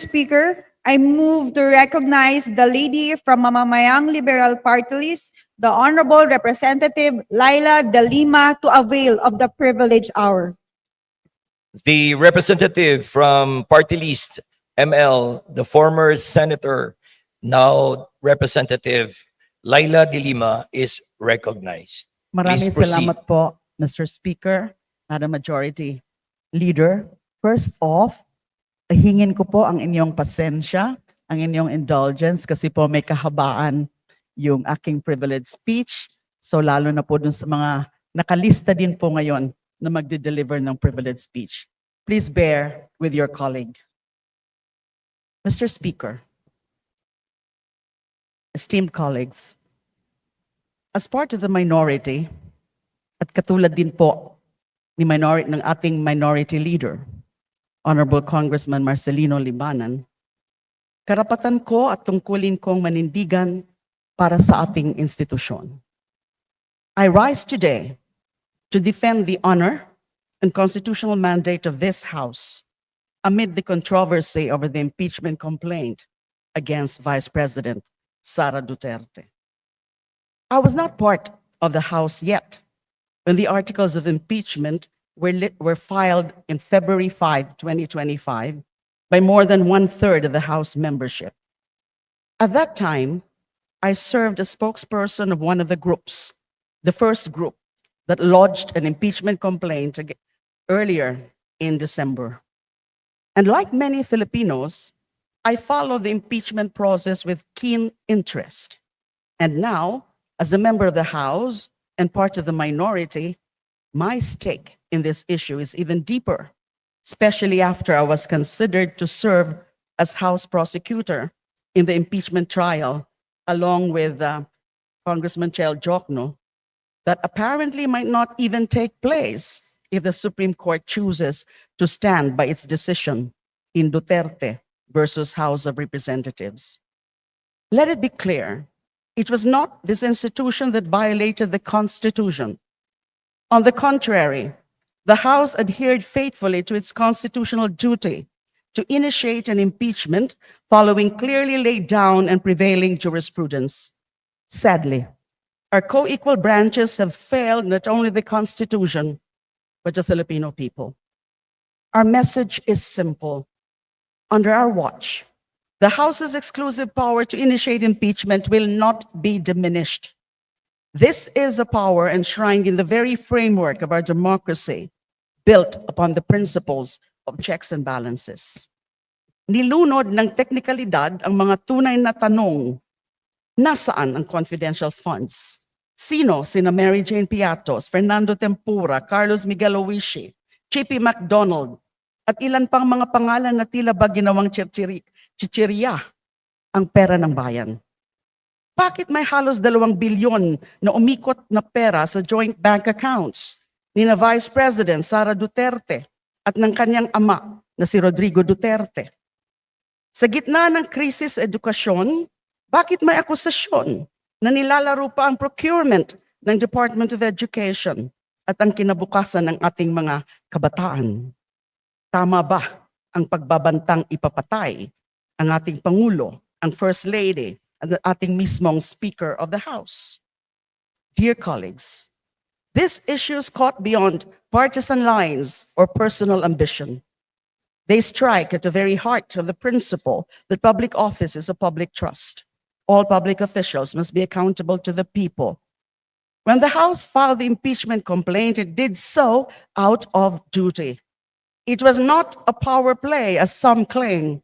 Speaker, I move to recognize the lady from Mamamayang Liberal Party List, the Honorable Representative Leila De Lima, to avail of the privilege hour. The representative from party list ML, the former senator, now Representative Leila De Lima, is recognized. Maraming Please proceed. salamat po, Mr. Speaker, Madam Majority Leader. First off, hingin ko po ang inyong pasensya, ang inyong indulgence kasi po may kahabaan yung aking privileged speech. So lalo na po dun sa mga nakalista din po ngayon na magde-deliver ng privileged speech. Please bear with your colleague. Mr. Speaker, esteemed colleagues, as part of the minority, at katulad din po ng ating minority leader, Honorable Congressman Marcelino Libanan, karapatan ko at tungkulin kong manindigan para sa ating institusyon. I rise today to defend the honor and constitutional mandate of this House amid the controversy over the impeachment complaint against Vice President Sara Duterte. I was not part of the House yet when the articles of impeachment were filed in February 5, 2025 by more than 1/3 of the House membership. At that time, I served as spokesperson of one of the groups, the first group that lodged an impeachment complaint earlier in December. And like many Filipinos, I follow the impeachment process with keen interest. And now, as a member of the House and part of the minority, my stake in this issue is even deeper, especially after I was considered to serve as House prosecutor in the impeachment trial, along with Congressman Chel Jokno, that apparently might not even take place if the Supreme Court chooses to stand by its decision in Duterte versus House of Representatives. Let it be clear, it was not this institution that violated the Constitution. On the contrary, the House adhered faithfully to its constitutional duty to initiate an impeachment following clearly laid down and prevailing jurisprudence. Sadly, our co-equal branches have failed not only the Constitution, but the Filipino people. Our message is simple. Under our watch, the House's exclusive power to initiate impeachment will not be diminished. This is a power enshrined in the very framework of our democracy, built upon the principles of checks and balances. Nilunod ng teknikalidad ang mga tunay na tanong, nasaan ang confidential funds? Sina Mary Jane Piatos, Fernando Tempura, Carlos Miguel Owishi, Chippy McDonald, at ilan pang mga pangalan na tila ba ginawang chichirya ang pera ng bayan? Bakit may halos 2 bilyon na umikot na pera sa joint bank accounts ni na Vice President Sara Duterte at ng kanyang ama na si Rodrigo Duterte? Sa gitna ng krisis edukasyon, bakit may akusasyon na nilalaro pa ang procurement ng Department of Education at ang kinabukasan ng ating mga kabataan? Tama ba ang pagbabantang ipapatay ang ating Pangulo, ang First Lady, at the ating mismong Speaker of the House? Dear colleagues, these issues cut beyond partisan lines or personal ambition. They strike at the very heart of the principle that public office is a public trust. All public officials must be accountable to the people. When the House filed the impeachment complaint, it did so out of duty. It was not a power play, as some claim,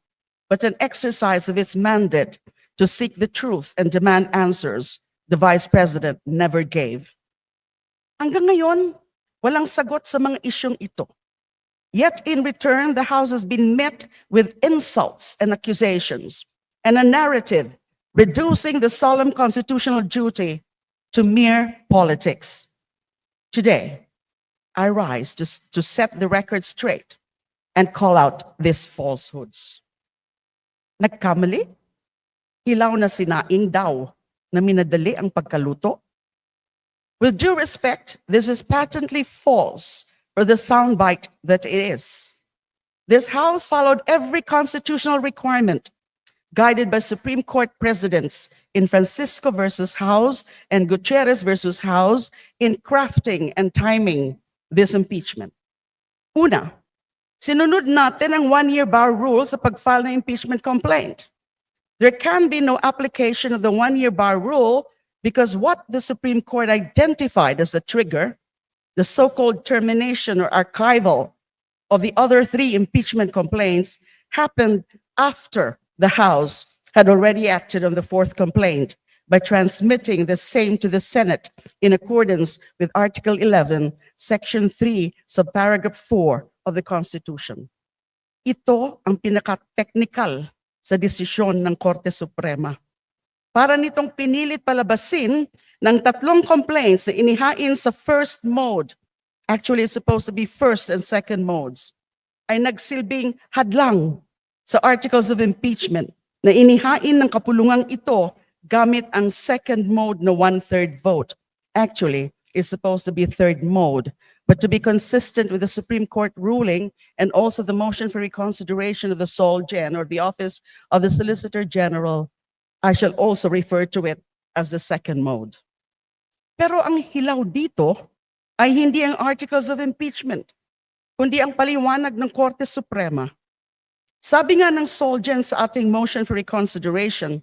but an exercise of its mandate to seek the truth and demand answers the Vice President never gave. Hanggang ngayon, walang sagot sa mga isyong ito. Yet in return, the House has been met with insults and accusations and a narrative reducing the solemn constitutional duty to mere politics. Today, I rise to set the record straight and call out these falsehoods. Nagkamali? Hilaw na sinaing daw na minadali ang pagkaluto? With due respect, this is patently false for the soundbite that it is. This House followed every constitutional requirement, guided by Supreme Court precedents in Francisco versus House and Gutierrez versus House in crafting and timing this impeachment. Una, sinunod natin ang one-year bar rule sa pag-file ng impeachment complaint. There can be no application of the one-year bar rule because what the Supreme Court identified as a trigger, the so-called termination or archival of the other three impeachment complaints, happened after the House had already acted on the fourth complaint by transmitting the same to the Senate in accordance with Article 11, Section 3, Subparagraph 4 of the Constitution. Ito ang pinaka-technical sa desisyon ng Korte Suprema. Para nitong pinilit palabasin ng tatlong complaints na inihain sa first mode, actually it's supposed to be first and second modes, ay nagsilbing hadlang sa articles of impeachment na inihain ng kapulungang ito gamit ang second mode na one-third vote. Actually, it's supposed to be third mode. But to be consistent with the Supreme Court ruling and also the motion for reconsideration of the Sol Gen or the Office of the Solicitor General, I shall also refer to it as the second mode. Pero ang hilaw dito ay hindi ang articles of impeachment, kundi ang paliwanag ng Korte Suprema. Sabi nga ng Sol Gen sa ating motion for reconsideration,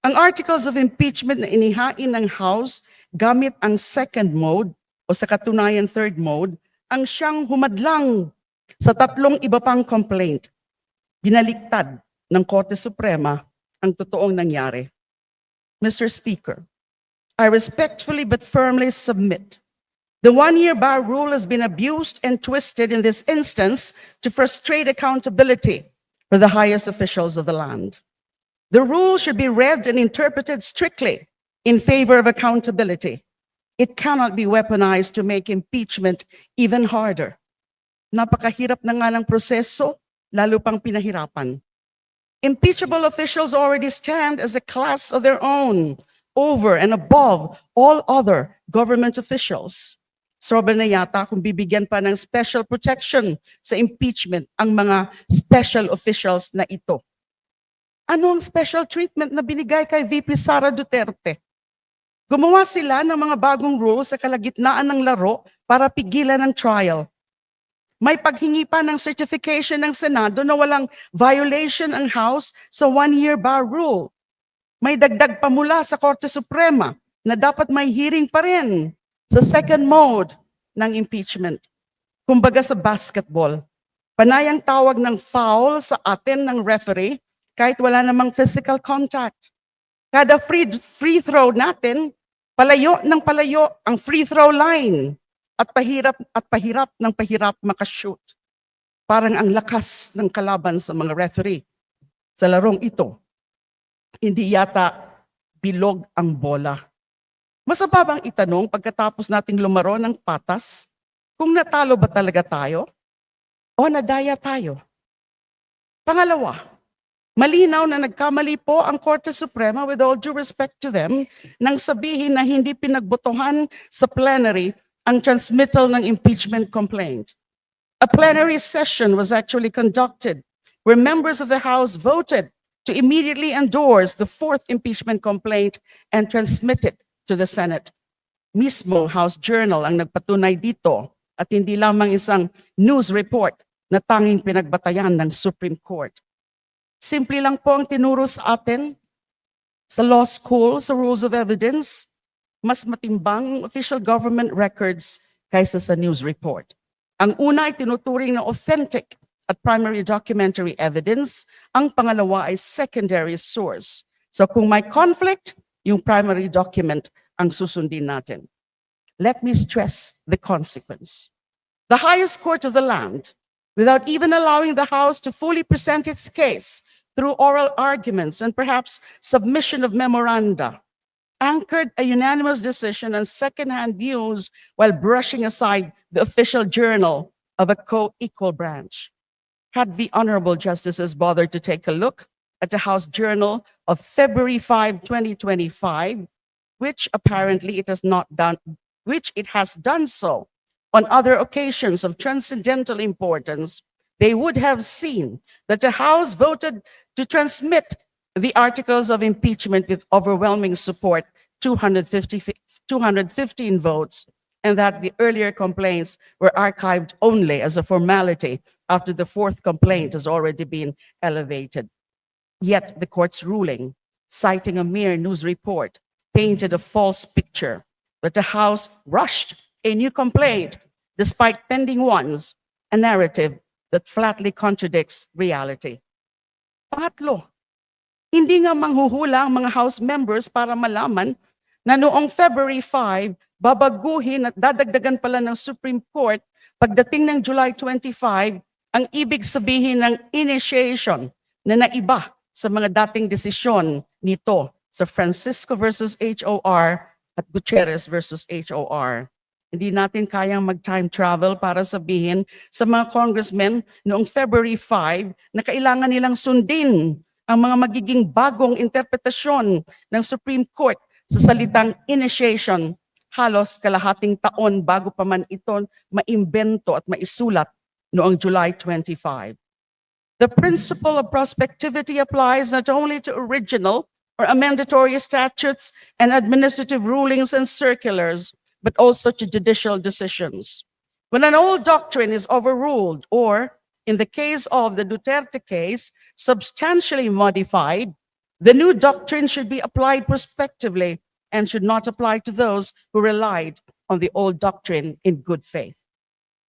ang articles of impeachment na inihain ng House gamit ang second mode o sa katunayan third mode, ang siyang humadlang sa tatlong iba pang complaint. Binaliktad ng Korte Suprema ang totoong nangyari. Mr. Speaker, I respectfully but firmly submit the one-year bar rule has been abused and twisted in this instance to frustrate accountability for the highest officials of the land. The rule should be read and interpreted strictly in favor of accountability. It cannot be weaponized to make impeachment even harder. Napakahirap na nga ng proseso, lalo pang pinahirapan. Impeachable officials already stand as a class of their own, over and above all other government officials. Sobra na yata kung bibigyan pa ng special protection sa impeachment ang mga special officials na ito. Ano ang special treatment na binigay kay VP Sara Duterte? Gumawa sila ng mga bagong rules sa kalagitnaan ng laro para pigilan ang trial. May paghingi pa ng certification ng Senado na walang violation ang House sa one-year bar rule. May dagdag pa mula sa Korte Suprema na dapat may hearing pa rin sa second mode ng impeachment. Kumbaga sa basketball, panayang tawag ng foul sa atin ng referee kahit wala namang physical contact. Kada free throw natin, palayo ng palayo ang free throw line at pahirap ng pahirap makashoot. Parang ang lakas ng kalaban sa mga referee. Sa larong ito, hindi yata bilog ang bola. Masama bang itanong pagkatapos nating lumaro ng patas kung natalo ba talaga tayo o nadaya tayo? Pangalawa, malinaw na nagkamali po ang Korte Suprema, with all due respect to them, nang sabihin na hindi pinagbotohan sa plenary ang transmittal ng impeachment complaint. A plenary session was actually conducted where members of the House voted to immediately endorse the fourth impeachment complaint and transmit it to the Senate. Mismo House Journal ang nagpatunay dito at hindi lamang isang news report na tanging pinagbatayan ng Supreme Court. Simple lang po ang tinuro sa atin sa law school, sa rules of evidence, mas matimbang official government records kaysa sa news report. Ang una ay tinuturing na authentic at primary documentary evidence. Ang pangalawa ay secondary source. So kung may conflict, yung primary document ang susundin natin. Let me stress the consequence. The highest court of the land, without even allowing the House to fully present its case through oral arguments and perhaps submission of memoranda, anchored a unanimous decision on second-hand news while brushing aside the official journal of a co-equal branch. Had the honorable justices bothered to take a look at the House Journal of February 5, 2025, which apparently it has not done, which it has done so on other occasions of transcendental importance, they would have seen that the House voted to transmit the articles of impeachment with overwhelming support, 215 votes, and that the earlier complaints were archived only as a formality after the fourth complaint has already been elevated. Yet the court's ruling, citing a mere news report, painted a false picture that the House rushed a new complaint despite pending ones, a narrative that flatly contradicts reality. Pangatlo, hindi nga manghuhula ang mga House members para malaman na noong February 5, babaguhin at dadagdagan pala ng Supreme Court pagdating ng July 25 ang ibig sabihin ng initiation na naiba sa mga dating desisyon nito sa Francisco versus HOR at Gutierrez versus HOR. Hindi natin kayang mag-time travel para sabihin sa mga congressmen noong February 5 na kailangan nilang sundin ang mga magiging bagong interpretasyon ng Supreme Court sa salitang initiation halos kalahating taon bago pa man ito maimbento at maisulat noong July 25. The principle of prospectivity applies not only to original or amendatory statutes and administrative rulings and circulars, but also to judicial decisions. When an old doctrine is overruled or, in the case of the Duterte case, substantially modified, the new doctrine should be applied prospectively and should not apply to those who relied on the old doctrine in good faith.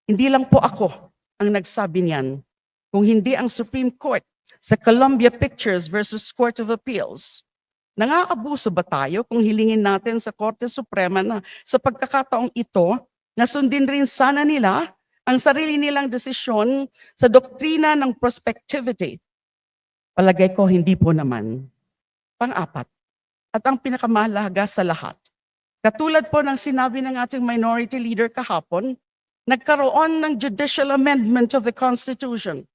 Hindi lang po ako ang nagsabi niyan. Kung hindi ang Supreme Court sa Columbia Pictures versus Court of Appeals, nangaabuso ba tayo kung hilingin natin sa Korte Suprema na sa pagkakataong ito, na sundin rin sana nila ang sarili nilang desisyon sa doktrina ng prospectivity? Palagay ko hindi po naman. Pang-apat, at ang pinakamahalaga sa lahat, katulad po ng sinabi ng ating minority leader kahapon, nagkaroon ng judicial amendment of the Constitution.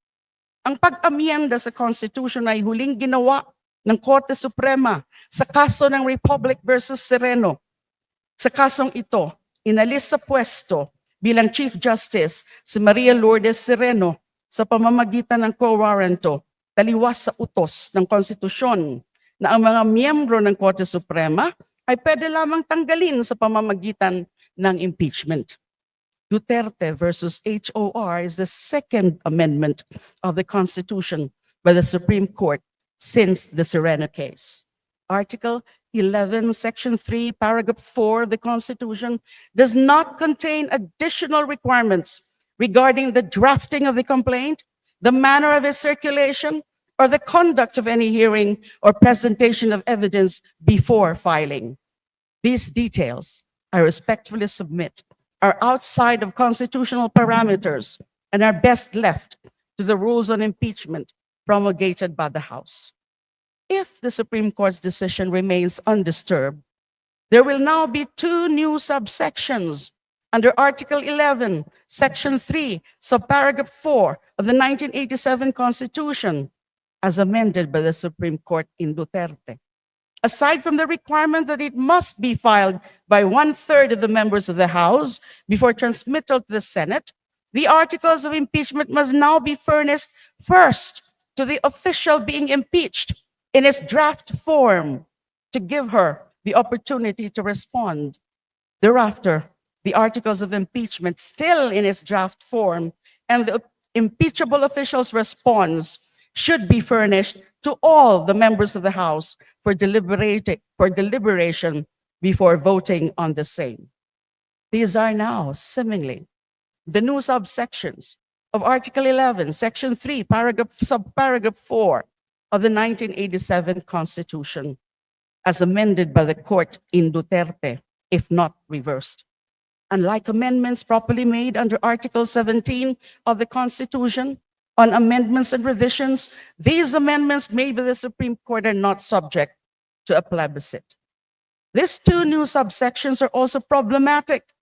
Ang pag-amyenda sa Constitution ay huling ginawa ng Korte Suprema sa kaso ng Republic versus Sereno. Sa kasong ito, inalis sa pwesto bilang Chief Justice si Maria Lourdes Sereno sa pamamagitan ng quo warranto, taliwas sa utos ng konstitusyon na ang mga miyembro ng Korte Suprema ay pwede lamang tanggalin sa pamamagitan ng impeachment. Duterte versus HOR is the second amendment of the Constitution by the Supreme Court since the Sereno case. Article 11, Section 3, Paragraph 4 of the Constitution does not contain additional requirements regarding the drafting of the complaint, the manner of its circulation, or the conduct of any hearing or presentation of evidence before filing. These details, I respectfully submit, are outside of constitutional parameters and are best left to the rules on impeachment promulgated by the House. If the Supreme Court's decision remains undisturbed, there will now be two new subsections under Article 11, Section 3, Subparagraph 4 of the 1987 Constitution, as amended by the Supreme Court in Duterte. Aside from the requirement that it must be filed by 1/3 of the members of the House before transmittal to the Senate, the articles of impeachment must now be furnished first to the official being impeached in its draft form to give her the opportunity to respond. Thereafter, the articles of impeachment still in its draft form and the impeachable official's response should be furnished to all the members of the House for deliberation before voting on the same. These are now seemingly the new subsections of Article 11, Section 3, Subparagraph 4 of the 1987 Constitution, as amended by the court in Duterte, if not reversed. Unlike amendments properly made under Article 17 of the Constitution, on amendments and revisions, these amendments made by the Supreme Court are not subject to a plebiscite. These two new subsections are also problematic,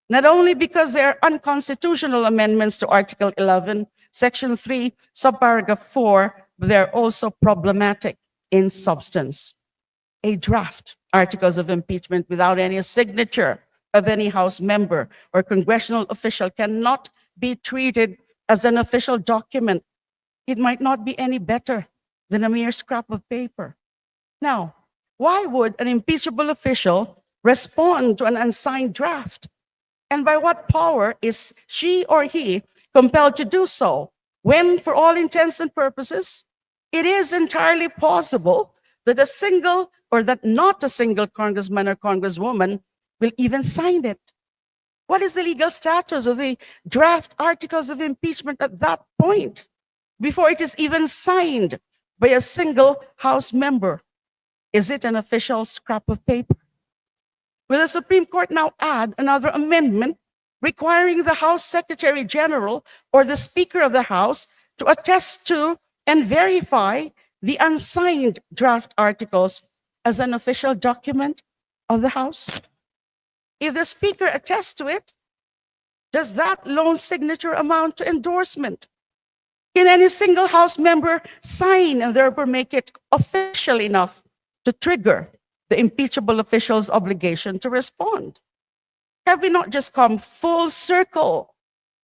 not only because they are unconstitutional amendments to Article 11, Section 3, Subparagraph 4, but they are also problematic in substance. A draft articles of impeachment without any signature of any House member or congressional official cannot be treated as an official document, it might not be any better than a mere scrap of paper. Now, why would an impeachable official respond to an unsigned draft? And by what power is she or he compelled to do so when, for all intents and purposes, it is entirely possible that a single or that not a single congressman or congresswoman will even sign it? What is the legal status of the draft articles of impeachment at that point, before it is even signed by a single House member? Is it an official scrap of paper? Will the Supreme Court now add another amendment requiring the House Secretary General or the Speaker of the House to attest to and verify the unsigned draft articles as an official document of the House? If the Speaker attests to it, does that lone signature amount to endorsement? Can any single House member sign and therefore make it official enough to trigger the impeachable official's obligation to respond? Have we not just come full circle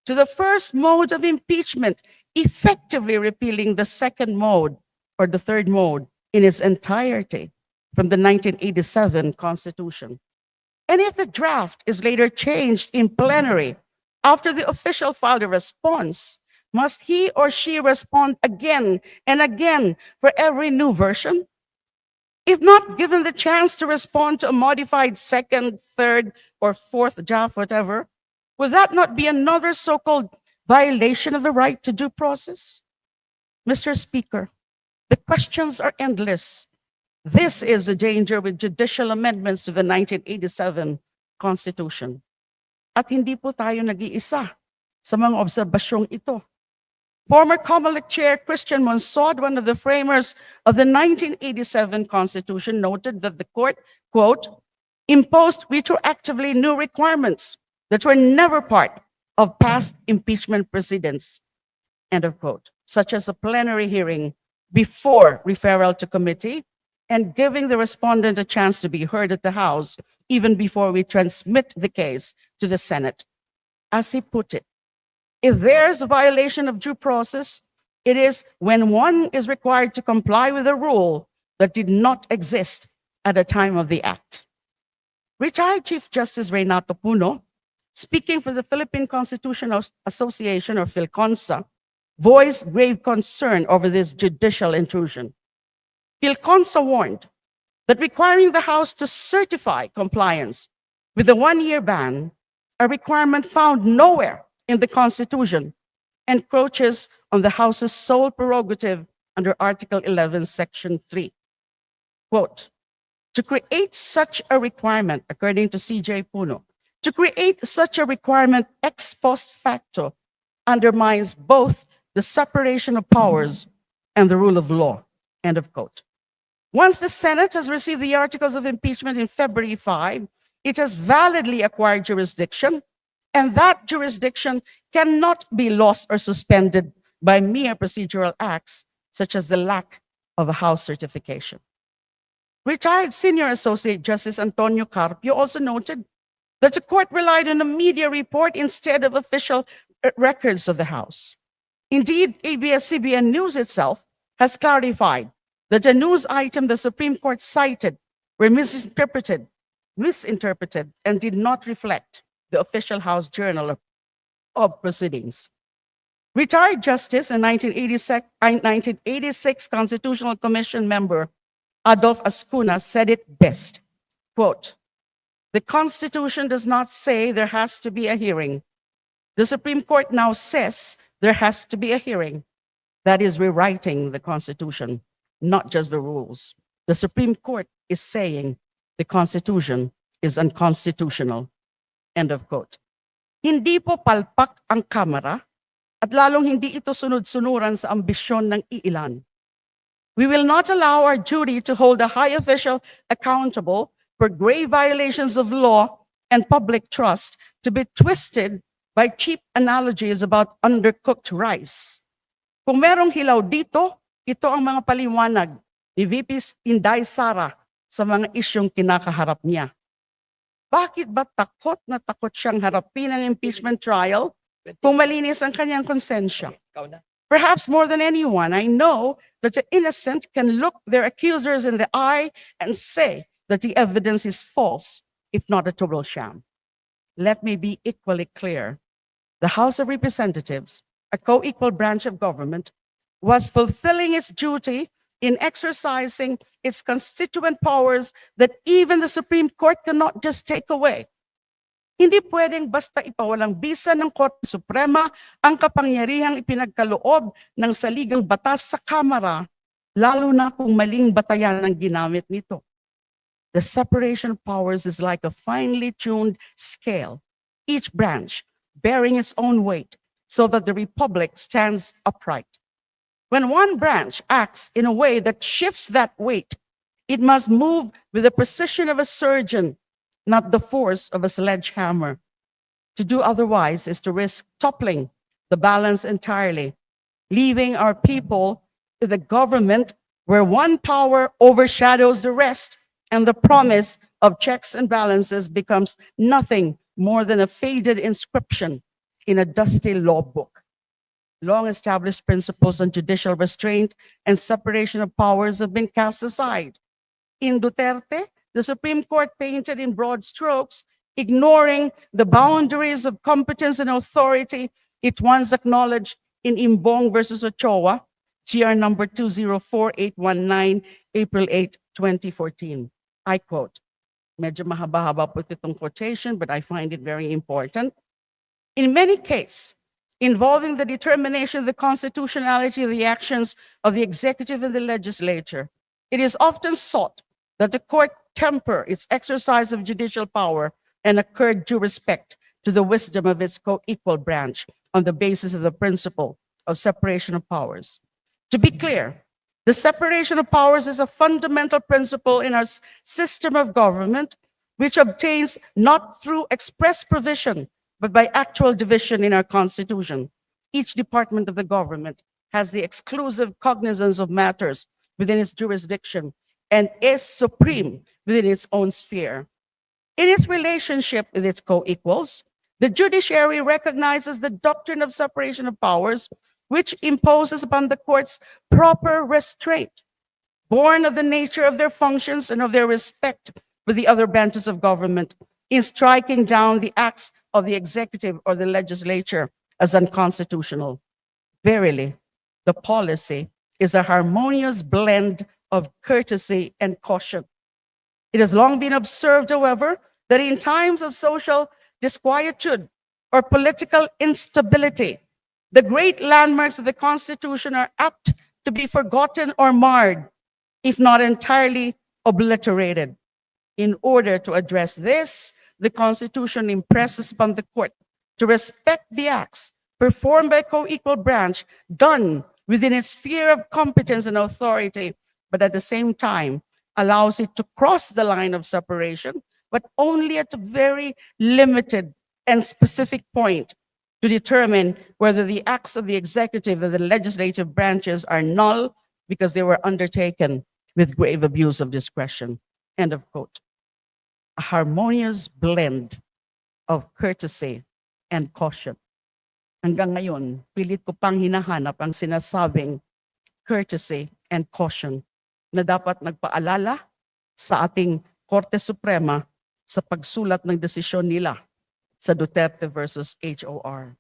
to the first mode of impeachment, effectively repealing the second mode or the third mode in its entirety from the 1987 Constitution? And if the draft is later changed in plenary after the official filed a response, must he or she respond again and again for every new version? If not given the chance to respond to a modified second, third, or fourth draft, whatever, would that not be another so-called violation of the right to due process? Mr. Speaker, the questions are endless. This is the danger with judicial amendments to the 1987 Constitution. At hindi po tayo nag-iisa sa mga obserbasyong ito. Former COMELEC Chair Christian Monsod, one of the framers of the 1987 Constitution, noted that the court, quote, imposed retroactively new requirements that were never part of past impeachment precedents, end of quote, such as a plenary hearing before referral to committee and giving the respondent a chance to be heard at the House even before we transmit the case to the Senate. As he put it, if there's a violation of due process, it is when one is required to comply with a rule that did not exist at the time of the act. Retired Chief Justice Renato Puno, speaking for the Philippine Constitutional Association, or PhilConsa, voiced grave concern over this judicial intrusion. PhilConsa warned that requiring the House to certify compliance with the one-year ban, a requirement found nowhere in the Constitution, encroaches on the House's sole prerogative under Article 11, Section 3. Quote, to create such a requirement, according to CJ Puno, to create such a requirement ex post facto undermines both the separation of powers and the rule of law, end of quote. Once the Senate has received the articles of impeachment in February 5, it has validly acquired jurisdiction, and that jurisdiction cannot be lost or suspended by mere procedural acts, such as the lack of a House certification. Retired Senior Associate Justice Antonio Carpio also noted that the court relied on a media report instead of official records of the House. Indeed, ABS-CBN News itself has clarified that the news item the Supreme Court cited were misinterpreted, and did not reflect the official House Journal of Proceedings. Retired Justice and 1986 Constitutional Commission member Adolf Ascuna said it best, quote, the Constitution does not say there has to be a hearing. The Supreme Court now says there has to be a hearing. That is rewriting the Constitution, not just the rules. The Supreme Court is saying the Constitution is unconstitutional. End of quote. Hindi po palpak ang Kamara at lalong hindi ito sunod-sunuran sa ambisyon ng iilan. We will not allow our duty to hold a high official accountable for grave violations of law and public trust to be twisted by cheap analogies about undercooked rice. Kung merong hilaw dito, ito ang mga paliwanag ni VP Inday Sara sa mga isyong kinakaharap niya. Bakit ba takot na takot siyang harapin ang impeachment trial kung malinis ang kanyang konsensya. Ikaw na. Perhaps more than anyone, I know that the innocent can look their accusers in the eye and say that the evidence is false, if not a total sham. Let me be equally clear. The House of Representatives, a co-equal branch of government, was fulfilling its duty in exercising its constituent powers that even the Supreme Court cannot just take away. Hindi pwedeng basta ipawalang bisa ng Korte Suprema ang kapangyarihang ipinagkaloob ng saligang batas sa Kamara, lalo na kung maling batayan ang ginamit nito. The separation of powers is like a finely tuned scale, each branch bearing its own weight so that the Republic stands upright. When one branch acts in a way that shifts that weight, it must move with the precision of a surgeon, not the force of a sledgehammer. To do otherwise is to risk toppling the balance entirely, leaving our people to the government where one power overshadows the rest and the promise of checks and balances becomes nothing more than a faded inscription in a dusty law book. Long-established principles on judicial restraint and separation of powers have been cast aside. In Duterte, the Supreme Court painted in broad strokes, ignoring the boundaries of competence and authority it once acknowledged in Imbong versus Ochoa, GR number 204819, April 8, 2014. I quote, medyo mahaba-haba po itong quotation, but I find it very important. In many cases, involving the determination of the constitutionality of the actions of the executive and the legislature, it is often sought that the court temper its exercise of judicial power and accord due respect to the wisdom of its co-equal branch on the basis of the principle of separation of powers. To be clear, the separation of powers is a fundamental principle in our system of government, which obtains not through express provision, but by actual division in our Constitution. Each department of the government has the exclusive cognizance of matters within its jurisdiction and is supreme within its own sphere. In its relationship with its co-equals, the judiciary recognizes the doctrine of separation of powers, which imposes upon the courts proper restraint, born of the nature of their functions and of their respect for the other branches of government, in striking down the acts of the executive or the legislature as unconstitutional. Verily, the policy is a harmonious blend of courtesy and caution. It has long been observed, however, that in times of social disquietude or political instability, the great landmarks of the Constitution are apt to be forgotten or marred, if not entirely obliterated. In order to address this, the Constitution impresses upon the court to respect the acts performed by a co-equal branch done within its sphere of competence and authority, but at the same time allows it to cross the line of separation, but only at a very limited and specific point to determine whether the acts of the executive and the legislative branches are null because they were undertaken with grave abuse of discretion. End of quote. A harmonious blend of courtesy and caution. Hanggang ngayon, pilit ko pang hinahanap ang sinasabing courtesy and caution na dapat nagpaalala sa ating Korte Suprema sa pagsulat ng desisyon nila sa Duterte versus HOR.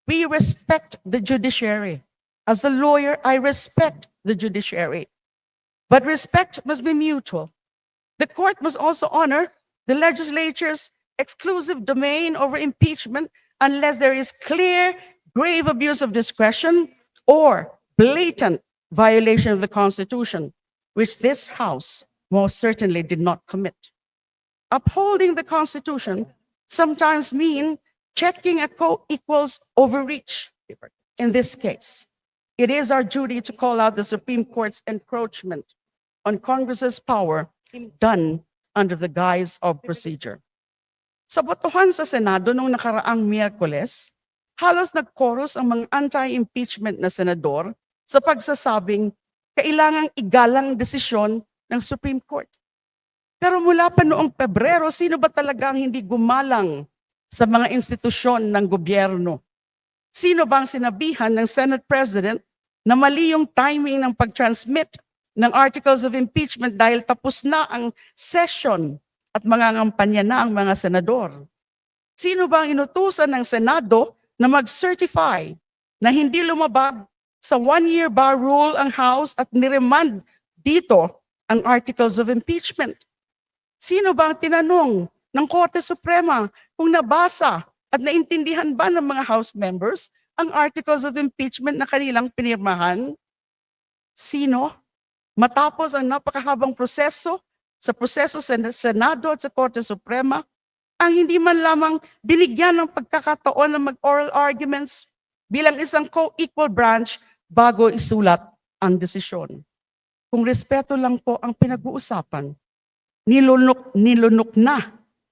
We respect the judiciary. As a lawyer, I respect the judiciary. But respect must be mutual. The court must also honor the legislature's exclusive domain over impeachment unless there is clear, grave abuse of discretion or blatant violation of the Constitution, which this House most certainly did not commit. Upholding the Constitution sometimes mean checking a co-equal's overreach. In this case, it is our duty to call out the Supreme Court's encroachment on Congress's power done under the guise of procedure. Sa botohan sa Senado noong nakaraang Miyerkules, halos nag-chorus ang mga anti-impeachment na senador sa pagsasabing kailangang igalang desisyon ng Supreme Court. Pero mula pa noong Pebrero, sino ba talagang hindi gumalang sa mga institusyon ng gobyerno Sino bang sinabihan ng Senate President na mali yung timing ng pag-transmit ng articles of impeachment dahil tapos na ang session at mangangampanya na ang mga senador? Sino bang inutusan ng Senado na mag-certify na hindi lumabag sa one-year bar rule ang House at niremand dito ang articles of impeachment? Sino bang tinanong ng Korte Suprema kung nabasa at naintindihan ba ng mga House members ang articles of impeachment na kanilang pinirmahan? Sino? Matapos ang napakahabang proseso sa Senado at sa Korte Suprema, ang hindi man lamang binigyan ng pagkakataon na mag-oral arguments bilang isang co-equal branch bago isulat ang desisyon. Kung respeto lang po ang pinag-uusapan, nilunok na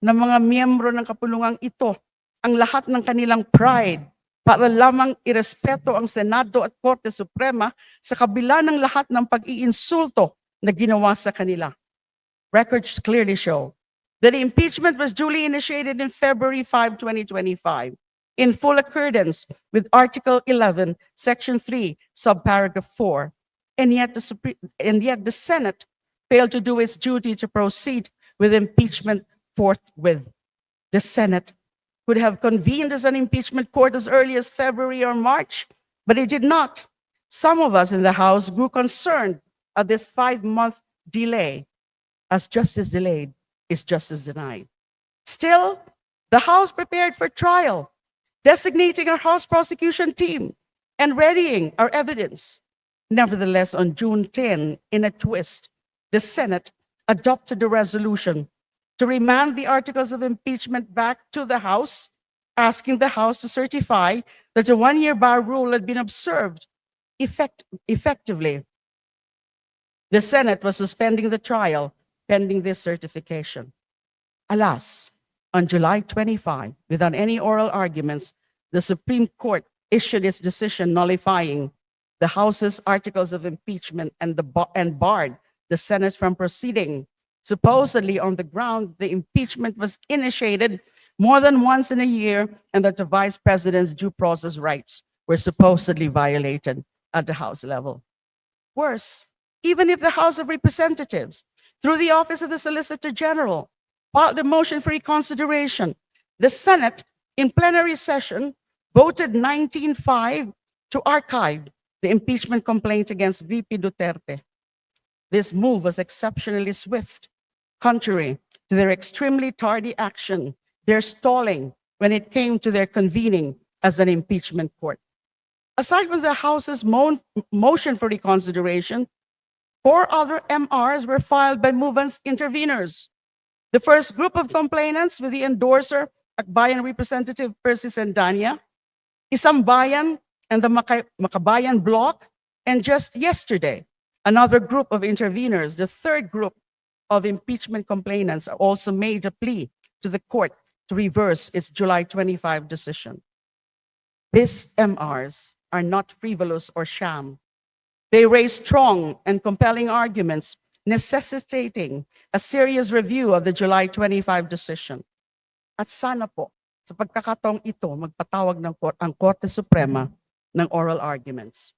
ng mga miyembro ng kapulungang ito ang lahat ng kanilang pride para lamang irespeto ang Senado at Korte Suprema sa kabila ng lahat ng pag-iinsulto na ginawa sa kanila. Records clearly show that the impeachment was duly initiated in February 5, 2025, in full accordance with Article 11, Section 3, subparagraph 4, and yet the Senate failed to do its duty to proceed with impeachment forthwith. The Senate could have convened as an impeachment court as early as February or March, but it did not. Some of us in the House grew concerned at this 5-month delay, as justice delayed is justice denied. Still, the House prepared for trial, designating our House prosecution team and readying our evidence. Nevertheless, on June 10, in a twist, the Senate adopted a resolution to remand the articles of impeachment back to the House, asking the House to certify that the one-year bar rule had been observed effectively. The Senate was suspending the trial pending this certification. Alas, on July 25, without any oral arguments, the Supreme Court issued its decision nullifying the House's articles of impeachment and barred the Senate from proceeding, supposedly on the ground the impeachment was initiated more than once in a year and that the Vice President's due process rights were supposedly violated at the House level. Worse, even if the House of Representatives, through the Office of the Solicitor General, filed the motion for reconsideration, the Senate, in plenary session, voted 19-5 to archive the impeachment complaint against VP Duterte. This move was exceptionally swift, contrary to their extremely tardy action, their stalling when it came to their convening as an impeachment court. Aside from the House's motion for reconsideration, 4 other MRs were filed by movements interveners. The first group of complainants with the endorser, Akbayan Representative Percy Sendanya, Isang Bayan and the Makabayan Bloc, and just yesterday, another group of interveners, the third group of impeachment complainants, also made a plea to the court to reverse its July 25 decision. These MRs are not frivolous or sham. They raise strong and compelling arguments necessitating a serious review of the July 25 decision. At sana po, sa pagkakataong ito, magpatawag ang Korte Suprema ng oral arguments.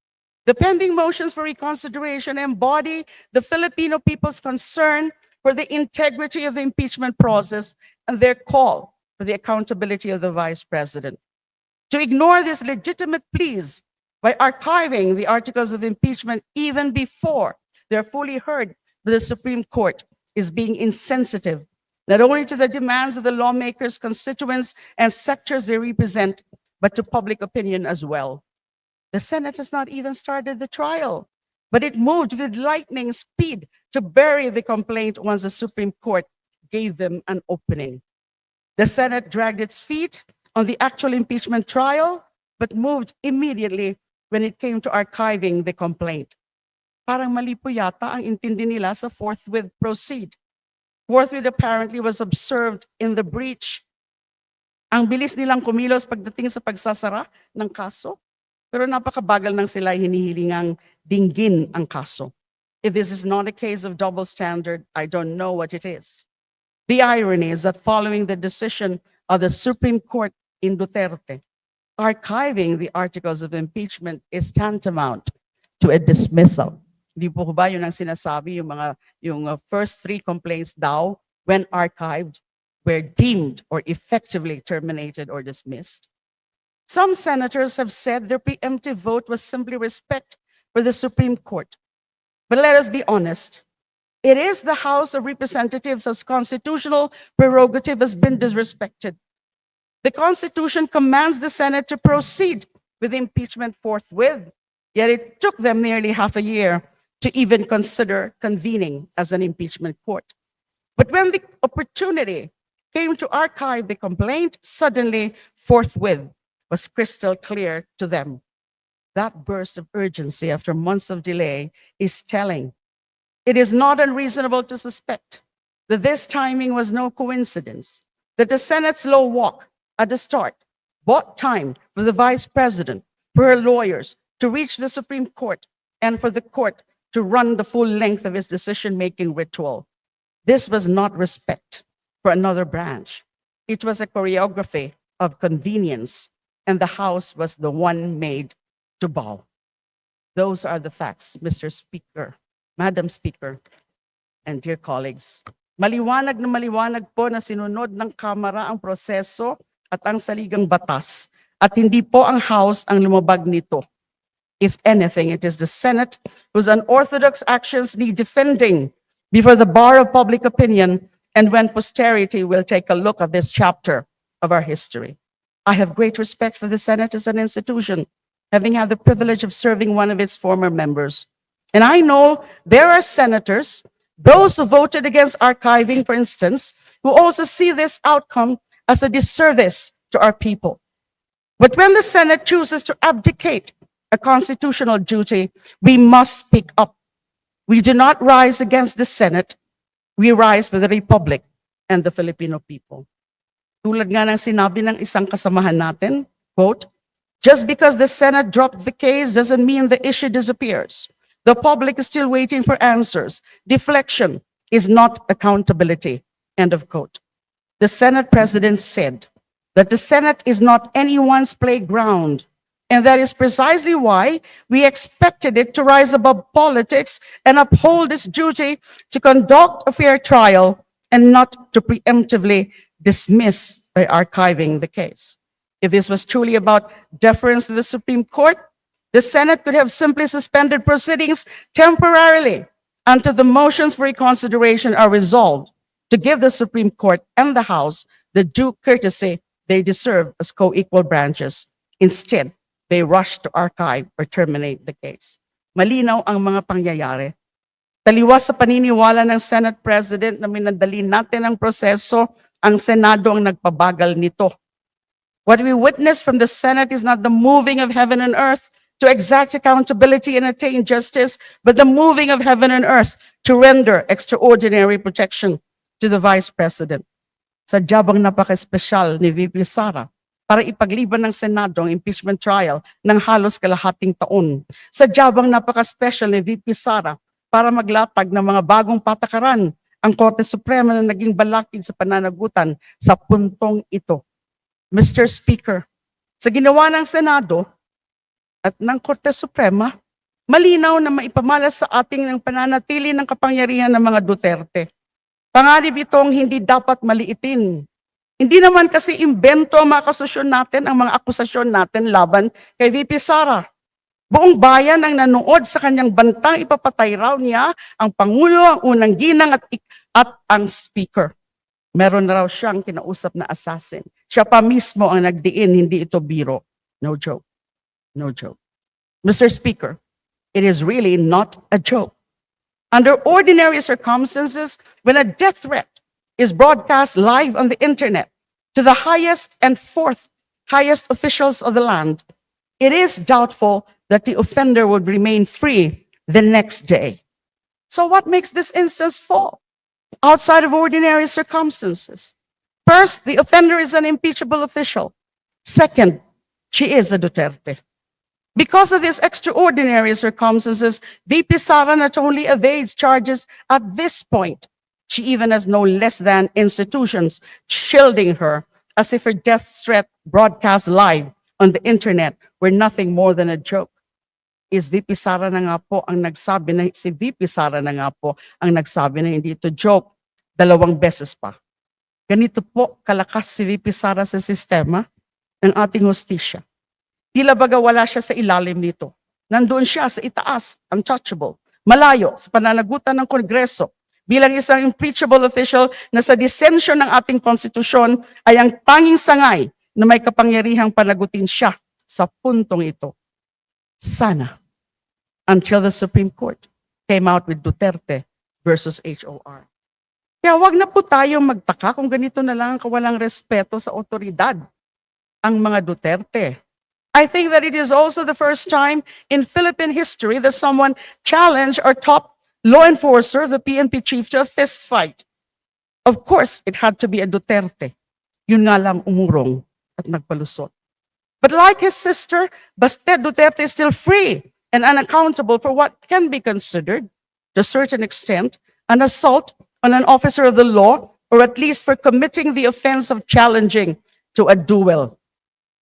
The pending motions for reconsideration embody the Filipino people's concern for the integrity of the impeachment process and their call for the accountability of the Vice President. To ignore these legitimate pleas by archiving the articles of impeachment even before they're fully heard by the Supreme Court is being insensitive, not only to the demands of the lawmakers, constituents, and sectors they represent, but to public opinion as well. The Senate has not even started the trial, but it moved with lightning speed to bury the complaint once the Supreme Court gave them an opening. The Senate dragged its feet on the actual impeachment trial, but moved immediately when it came to archiving the complaint. Parang mali po yata ang intindi nila sa forthwith proceed. Forthwith apparently was observed in the breach. Ang bilis nilang kumilos pagdating sa pagsasara ng kaso, pero napakabagal nang sila hinihilingang dinggin ang kaso. If this is not a case of double standard, I don't know what it is. The irony is that following the decision of the Supreme Court in Duterte, archiving the articles of impeachment is tantamount to a dismissal. Di po ba yun ang sinasabi, yung first three complaints daw, when archived, were deemed or effectively terminated or dismissed? Some senators have said their preemptive vote was simply respect for the Supreme Court. But let us be honest. It is the House of Representatives whose constitutional prerogative has been disrespected. The Constitution commands the Senate to proceed with impeachment forthwith, yet it took them nearly half a year to even consider convening as an impeachment court. But when the opportunity came to archive the complaint, suddenly, forthwith, was crystal clear to them. That burst of urgency after months of delay is telling. It is not unreasonable to suspect that this timing was no coincidence, that the Senate's slow walk at the start bought time for the Vice President, for her lawyers to reach the Supreme Court, and for the court to run the full length of its decision-making ritual. This was not respect for another branch. It was a choreography of convenience, and the House was the one made to bow. Those are the facts, Mr. Speaker, Madam Speaker, and dear colleagues. Maliwanag na maliwanag po na sinunod ng Kamara ang proseso at ang saligang batas, at hindi po ang House ang lumabag nito. If anything, it is the Senate whose unorthodox actions need defending before the bar of public opinion and when posterity will take a look at this chapter of our history. I have great respect for the Senate as an institution, having had the privilege of serving one of its former members. And I know there are senators, those who voted against archiving, for instance, who also see this outcome as a disservice to our people. But when the Senate chooses to abdicate a constitutional duty, we must speak up. We do not rise against the Senate. We rise for the Republic and the Filipino people. Tulad nga ng sinabi ng isang kasamahan natin, quote, just because the Senate dropped the case doesn't mean the issue disappears. The public is still waiting for answers. Deflection is not accountability, end of quote. The Senate President said that the Senate is not anyone's playground. And that is precisely why we expected it to rise above politics and uphold its duty to conduct a fair trial and not to preemptively dismiss by archiving the case. If this was truly about deference to the Supreme Court, the Senate could have simply suspended proceedings temporarily until the motions for reconsideration are resolved to give the Supreme Court and the House the due courtesy they deserve as co-equal branches. Instead, they rushed to archive or terminate the case. Malinaw ang mga pangyayari. Taliwas sa paniniwala ng Senate President na minadali natin ang proseso, ang Senado ang nagpabagal nito. What we witness from the Senate is not the moving of heaven and earth to exact accountability and attain justice, but the moving of heaven and earth to render extraordinary protection to the Vice President. Sadya bang napaka-espesyal ni VP Sara para ipagliban ng Senado ang impeachment trial ng halos kalahating taon? Sadya bang napaka-special ni VP Sara para maglatag ng mga bagong patakaran ang Korte Suprema na naging balakid sa pananagutan sa puntong ito? Mr. Speaker, sa ginawa ng Senado at ng Korte Suprema, malinaw na maipamalas sa ating ng pananatili ng kapangyarihan ng mga Duterte. Panganib itong hindi dapat maliitin. Hindi naman kasi imbento ang mga akusasyon natin, ang mga akusasyon natin laban kay VP Sara. Buong bayan ang nanood sa kanyang bantang ipapatay raw niya ang Pangulo, ang unang ginang at ang Speaker. Meron na raw siyang kinausap na assassin. Siya pa mismo ang nagdiin, hindi ito biro. No joke. No joke. Mr. Speaker, it is really not a joke. Under ordinary circumstances, when a death threat is broadcast live on the internet to the highest and fourth highest officials of the land, it is doubtful that the offender would remain free the next day. So what makes this instance fall outside of ordinary circumstances? First, the offender is an impeachable official. Second, she is a Duterte. Because of these extraordinary circumstances, VP Sara not only evades charges at this point, she even has no less than institutions shielding her as if her death threat broadcast live on the internet were nothing more than a joke. Si VP Sara na nga po ang nagsabi na hindi ito joke 2 beses pa. Ganito po kalakas si VP Sara sa sistema ng ating hustisya. Tila baga wala siya sa ilalim nito. Nandoon siya sa itaas, untouchable, malayo sa pananagutan ng Kongreso. Bilang isang impeachable official na sa disensyon ng ating konstitusyon ay ang tanging sangay na may kapangyarihang panagutin siya sa puntong ito. Sana. Until the Supreme Court came out with Duterte versus HOR. Kaya wag na po tayong magtaka kung ganito na lang ang kawalang respeto sa otoridad ang mga Duterte. I think that it is also the first time in Philippine history that someone challenged our top law enforcer, the PNP chief, to a fist fight. Of course, it had to be a Duterte. Yun nga lang umurong at nagpalusot. But like his sister, Baste Duterte is still free and unaccountable for what can be considered, to a certain extent, an assault on an officer of the law, or at least for committing the offense of challenging to a duel.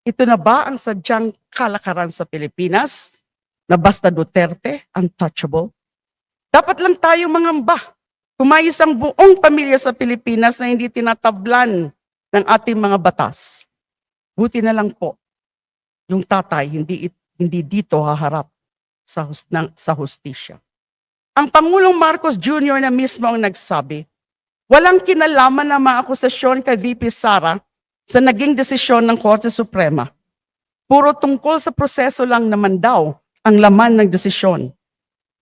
Ito na ba ang sadyang kalakaran sa Pilipinas na basta Duterte, untouchable? Dapat lang tayo mangamba kung may isang buong pamilya sa Pilipinas na hindi tinatablan ng ating mga batas. Buti na lang po, yung tatay hindi dito haharap sa hustisya. Ang Pangulong Marcos Jr. na mismo ang nagsabi, walang kinalaman na mga akusasyon kay VP Sara sa naging desisyon ng Korte Suprema. Puro tungkol sa proseso lang naman daw ang laman ng desisyon.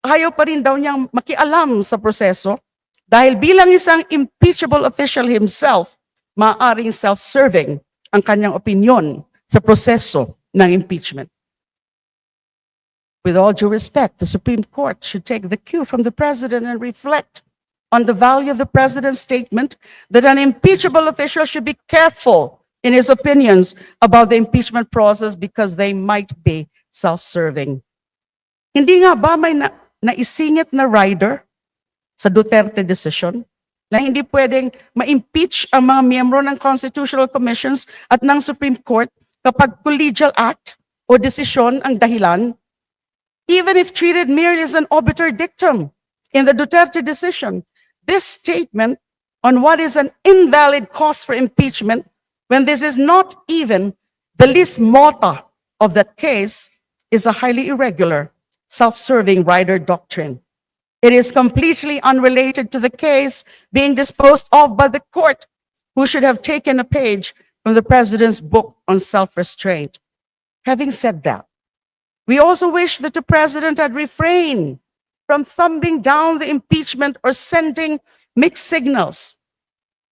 Ayaw pa rin daw niyang makialam sa proseso dahil bilang isang impeachable official himself, maaaring self-serving ang kanyang opinyon sa proseso ng impeachment. With all due respect, the Supreme Court should take the cue from the President and reflect on the value of the President's statement that an impeachable official should be careful in his opinions about the impeachment process because they might be self-serving. Hindi nga ba may naisingit na rider sa Duterte decision na hindi pwedeng ma-impeach ang mga miyembro ng Constitutional Commissions at ng Supreme Court kapag collegial act o desisyon ang dahilan, even if treated merely as an obiter dictum in the Duterte decision? This statement on what is an invalid cause for impeachment, when this is not even the least mota of that case, is a highly irregular, self-serving rider doctrine. It is completely unrelated to the case being disposed of by the court, who should have taken a page from the President's book on self-restraint. Having said that, we also wish that the President had refrained from thumbing down the impeachment or sending mixed signals.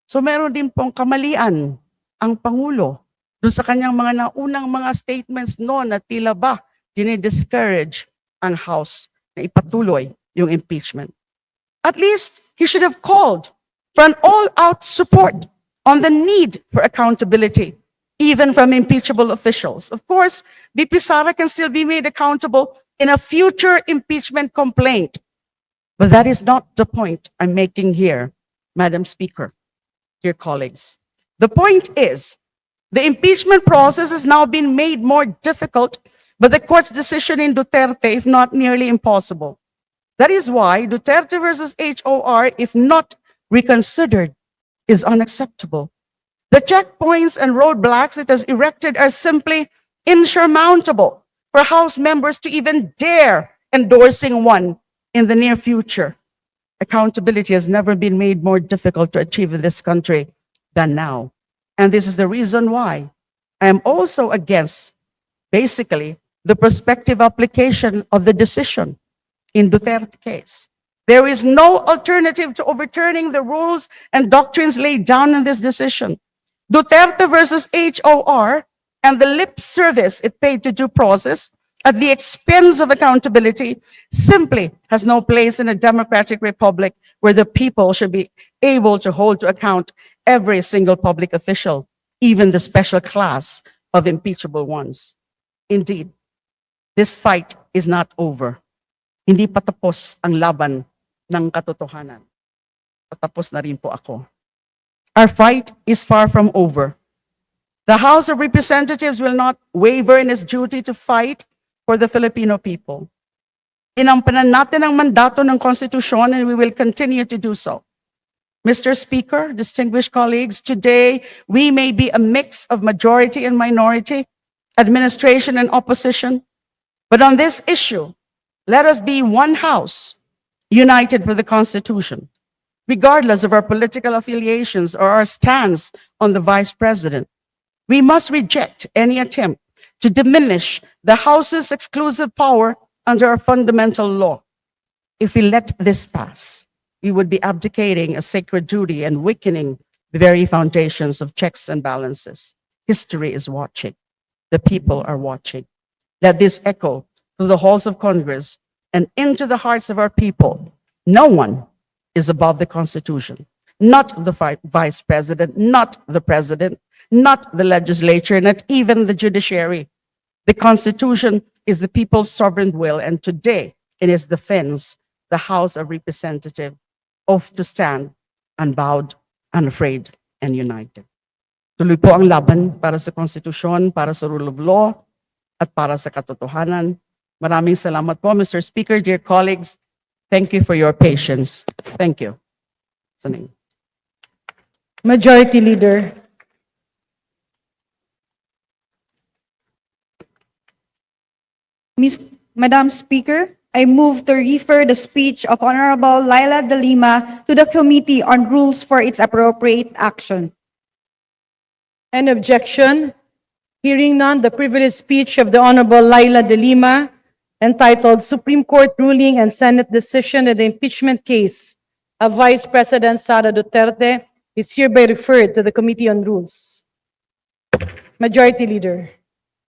So meron din pong kamalian ang Pangulo doon sa kanyang mga naunang mga statements noon na tila ba dinidiscourage ang House na ipatuloy yung impeachment. At least, he should have called for an all-out support on the need for accountability, even from impeachable officials. Of course, VP Sara can still be made accountable in a future impeachment complaint. But that is not the point I'm making here, Madam Speaker, dear colleagues. The point is, the impeachment process has now been made more difficult by the court's decision in Duterte, if not nearly impossible. That is why Duterte versus HOR, if not reconsidered, is unacceptable. The checkpoints and roadblocks it has erected are simply insurmountable for House members to even dare endorsing one in the near future. Accountability has never been made more difficult to achieve in this country than now. And this is the reason why I am also against, basically, the prospective application of the decision in Duterte case. There is no alternative to overturning the rules and doctrines laid down in this decision. Duterte versus HOR and the lip service it paid to due process at the expense of accountability simply has no place in a democratic republic where the people should be able to hold to account every single public official, even the special class of impeachable ones. Indeed, this fight is not over. Hindi pa tapos ang laban ng katotohanan. Patapos na rin po ako. Our fight is far from over. The House of Representatives will not waver in its duty to fight for the Filipino people. Inampanan natin ang mandato ng konstitusyon and we will continue to do so. Mr. Speaker, distinguished colleagues, today we may be a mix of majority and minority, administration and opposition, but on this issue, let us be one house, united for the Constitution, regardless of our political affiliations or our stance on the Vice President. We must reject any attempt to diminish the House's exclusive power under our fundamental law. If we let this pass, we would be abdicating a sacred duty and weakening the very foundations of checks and balances. History is watching. The people are watching. Let this echo through the halls of Congress and into the hearts of our people. No one is above the Constitution, not the Vice President, not the President, not the legislature, not even the judiciary. The Constitution is the people's sovereign will, and today, in its defense, the House of Representatives ought to stand unbowed, unafraid, and united. Tuloy po ang laban para sa konstitusyon, para sa rule of law, at para sa katotohanan. Maraming salamat po, Mr. Speaker, dear colleagues. Thank you for your patience. Thank you. Saning. Majority Leader. Madam Speaker, I move to refer the speech of Honorable Leila De Lima to the Committee on Rules for its appropriate action. An objection? Hearing none, the privileged speech of the Honorable Leila De Lima, entitled Supreme Court Ruling and Senate Decision in the Impeachment Case of Vice President Sara Duterte, is hereby referred to the Committee on Rules. Majority Leader.